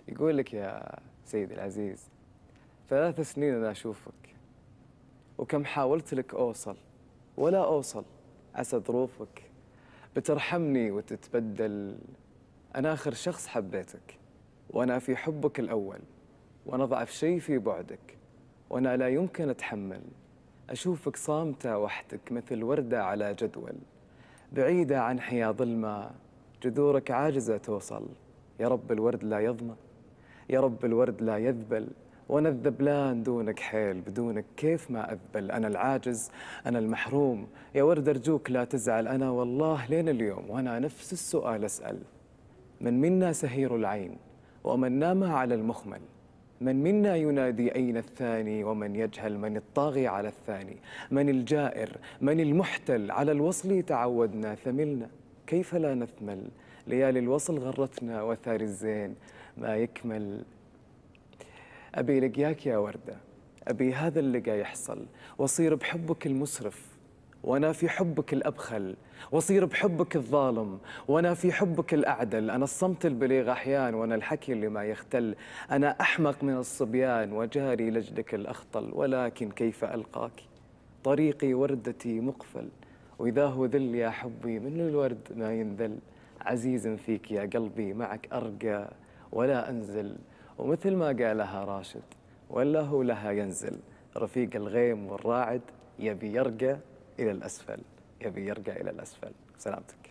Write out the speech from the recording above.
يقول لك يا سيدي العزيز 3 سنين أنا أشوفك، وكم حاولت لك أوصل ولا أوصل. عسى ظروفك بترحمني وتتبدل. أنا آخر شخص حبيتك، وأنا في حبك الأول، وأنا ضعف شي في بعدك، وأنا لا يمكن أتحمل أشوفك صامتة وحدك مثل وردة على جدول، بعيدة عن حياض الماء، جذورك عاجزة توصل. يا رب الورد لا يظمأ، يا رب الورد لا يذبل، وأنا الذبلان دونك حيل، بدونك كيف ما أذبل. أنا العاجز، أنا المحروم، يا ورد أرجوك لا تزعل. أنا والله لين اليوم وأنا نفس السؤال أسأل: من منا سهير العين ومن نام على المخمل؟ من منا ينادي أين الثاني ومن يجهل؟ من الطاغي على الثاني؟ من الجائر؟ من المحتل؟ على الوصل تعودنا ثملنا، كيف لا نثمل؟ ليالي الوصل غرتنا وثار الزين ما يكمل. أبي لقياك يا وردة، أبي هذا اللقا يحصل، وأصير بحبك المسرف وأنا في حبك الأبخل، وأصير بحبك الظالم وأنا في حبك الأعدل. أنا الصمت البليغ أحيان وأنا الحكي اللي ما يختل. أنا أحمق من الصبيان وجاري لجدك الأخطل، ولكن كيف ألقاك؟ طريقي وردتي مقفل، وإذا هو ذل يا حبي من الورد ما ينذل. عزيز فيك يا قلبي معك أرقى ولا أنزل، ومثل ما قالها راشد: ولا هو لها ينزل. رفيق الغيم والراعد يبي يرقى إلى الأسفل، يبي يرقى إلى الأسفل. سلامتك.